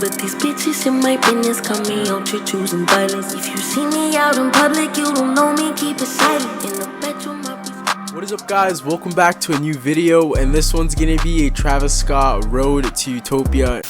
But these bitches in my business coming out to choosing violence. If you see me out in public, you don't know me, keep it silent. In the bedroom, what is up, guys? Welcome back to a new video, and this one's gonna be a Travis Scott Road to Utopia.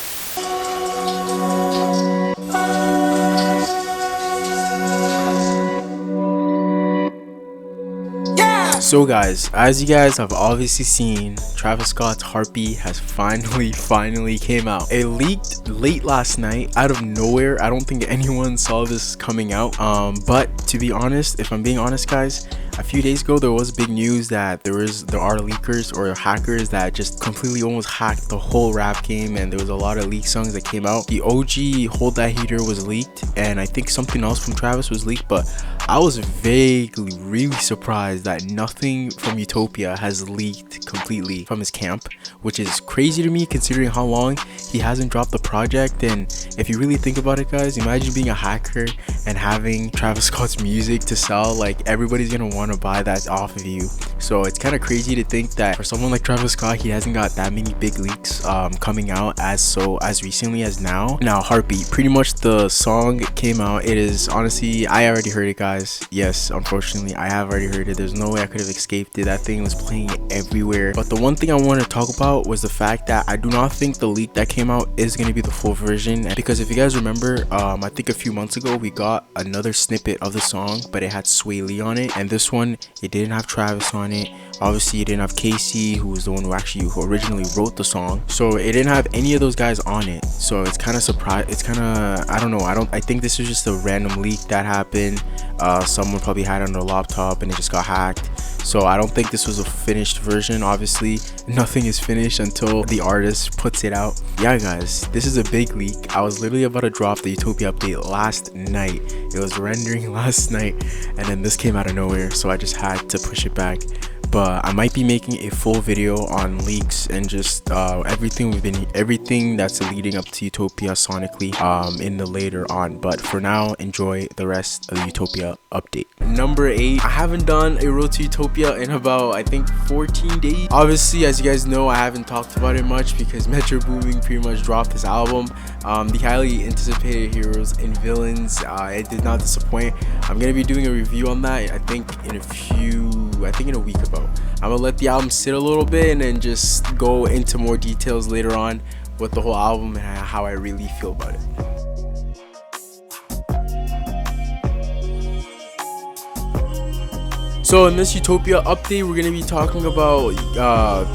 So guys, as you guys have obviously seen, Travis Scott's Heartbeat has finally came out. It leaked late last night out of nowhere. I don't think anyone saw this coming out. But to be honest, if I'm being honest, guys, a few days ago there was big news that there are leakers or hackers that just completely almost hacked the whole rap game, and there was a lot of leaked songs that came out. The OG Hold That Heater was leaked, and I think something else from Travis was leaked, but I was vaguely really surprised that nothing from Utopia has leaked completely from his camp, which is crazy to me considering how long he hasn't dropped the project. And if you really think about it, guys, imagine being a hacker and having Travis Scott's music to sell. Like, everybody's gonna want to buy that off of you. So it's kind of crazy to think that for someone like Travis Scott, he hasn't got that many big leaks coming out as recently as now. Heartbeat, pretty much the song came out. It is honestly, I already heard it, guys. Yes, unfortunately I have already heard it. There's no way I could have escaped it. That thing was playing everywhere. But the one thing I want to talk about was the fact that I do not think the leak that came out is going to be the full version, because if you guys remember, I think a few months ago we got another snippet of the song, but it had Sway Lee on it, and this one, it didn't have Travis on it. Obviously it didn't have Casey, who was the one who originally wrote the song, so it didn't have any of those guys on it. So it's kind of surprised. It's kind of, I don't know, I think this is just a random leak that happened. Someone probably had it on their laptop and it just got hacked. So I don't think this was a finished version. Obviously nothing is finished until the artist puts it out. Yeah guys, this is a big leak. I was literally about to drop the Utopia update last night. It was rendering last night, and then this came out of nowhere, so I just had to push it back. But I might be making a full video on leaks and just everything that's leading up to Utopia sonically in the later on. But for now, enjoy the rest of the Utopia update. Number 8, I haven't done a Road to Utopia in about, I think, 14 days. Obviously, as you guys know, I haven't talked about it much because Metro Boomin pretty much dropped his album. The highly anticipated Heroes and Villains, it did not disappoint. I'm gonna be doing a review on that, I think in a week about. I'm gonna let the album sit a little bit and then just go into more details later on with the whole album and how I really feel about it. So in this Utopia update, we're going to be talking about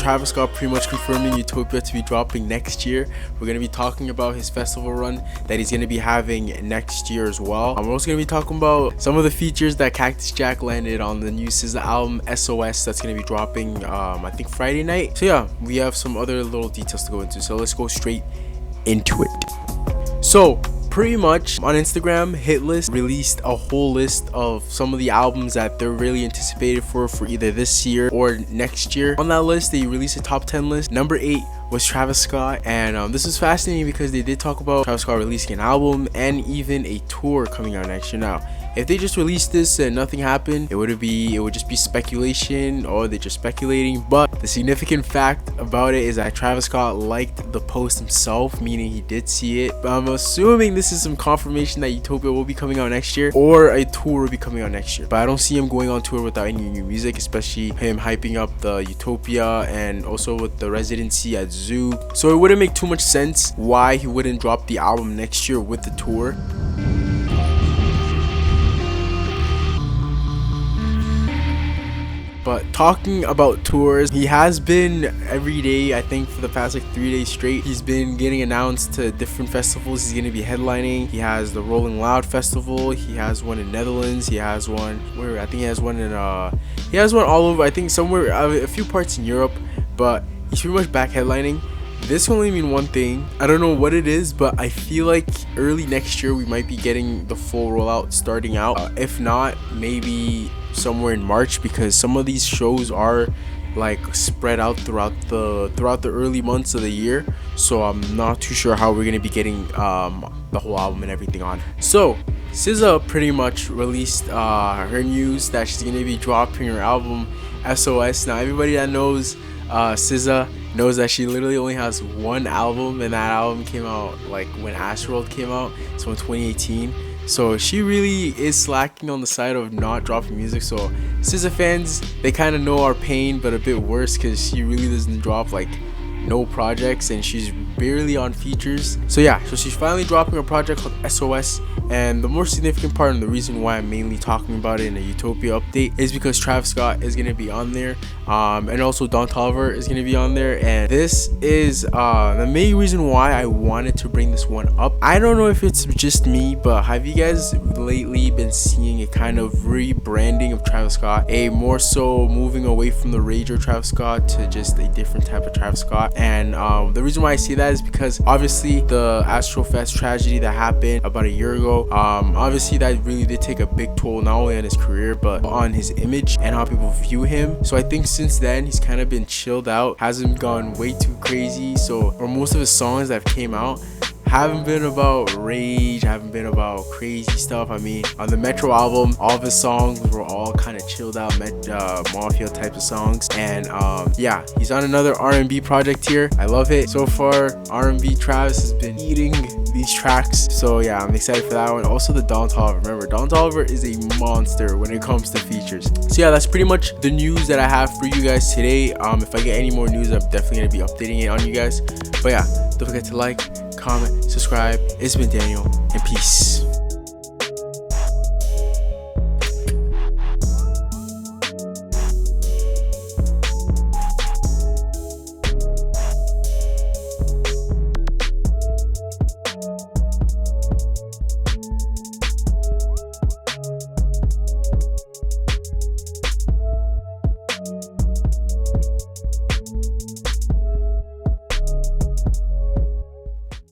Travis Scott pretty much confirming Utopia to be dropping next year. We're going to be talking about his festival run that he's going to be having next year as well. I'm also going to be talking about some of the features that Cactus Jack landed on the new SZA album SOS that's going to be dropping I think Friday night. So yeah, we have some other little details to go into, so let's go straight into it. So pretty much on Instagram, Hitlist released a whole list of some of the albums that they're really anticipated for either this year or next year. On that list, they released a top 10 list. Number 8 was Travis Scott, and this is fascinating because they did talk about Travis Scott releasing an album and even a tour coming out next year. Now, if they just released this and nothing happened, it would just be speculation, or they're just speculating. But the significant fact about it is that Travis Scott liked the post himself, meaning he did see it. But I'm assuming this is some confirmation that Utopia will be coming out next year or a tour will be coming out next year. But I don't see him going on tour without any new music, especially him hyping up the Utopia and also with the residency at Zoo. So it wouldn't make too much sense why he wouldn't drop the album next year with the tour. But talking about tours, he has been every day, I think for the past like 3 days straight, he's been getting announced to different festivals he's going to be headlining. He has the Rolling Loud Festival, he has one in Netherlands, he has one where I think he has one in he has one all over, I think somewhere a few parts in Europe, but he's pretty much back headlining. This can only mean one thing. I don't know what it is, but I feel like early next year we might be getting the full rollout starting out. If not, maybe somewhere in March, because some of these shows are like spread out throughout the early months of the year. So I'm not too sure how we're gonna be getting the whole album and everything on. So SZA pretty much released her news that she's gonna be dropping her album SOS. Now everybody that knows SZA knows that she literally only has one album, and that album came out like when Astroworld came out, so in 2018. So she really is slacking on the side of not dropping music. So SZA fans, they kind of know our pain, but a bit worse because she really doesn't drop like no projects, and she's barely on features. So yeah, so she's finally dropping a project called SOS, and the more significant part and the reason why I'm mainly talking about it in a Utopia update is because Travis Scott is going to be on there, and also Don Toliver is going to be on there. And this is the main reason why I wanted to bring this one up. I don't know if it's just me, but have you guys lately been seeing a kind of rebranding of Travis Scott, a more so moving away from the Rager Travis Scott to just a different type of Travis Scott? And the reason why I say that is because obviously the Astrofest tragedy that happened about a year ago, obviously that really did take a big toll not only on his career but on his image and how people view him. So I think since then he's kind of been chilled out, hasn't gone way too crazy. So or most of his songs that came out haven't been about rage, haven't been about crazy stuff. I mean, on the Metro album, all of his songs were all kind of chilled out, mafia type of songs. And yeah, he's on another R&B project here. I love it. So far, R&B Travis has been eating these tracks. So yeah, I'm excited for that one. Also the Don Toliver. Remember, Don Toliver is a monster when it comes to features. So yeah, that's pretty much the news that I have for you guys today. If I get any more news, I'm definitely going to be updating it on you guys. But yeah, don't forget to like, comment, subscribe. It's been Daniel, and peace.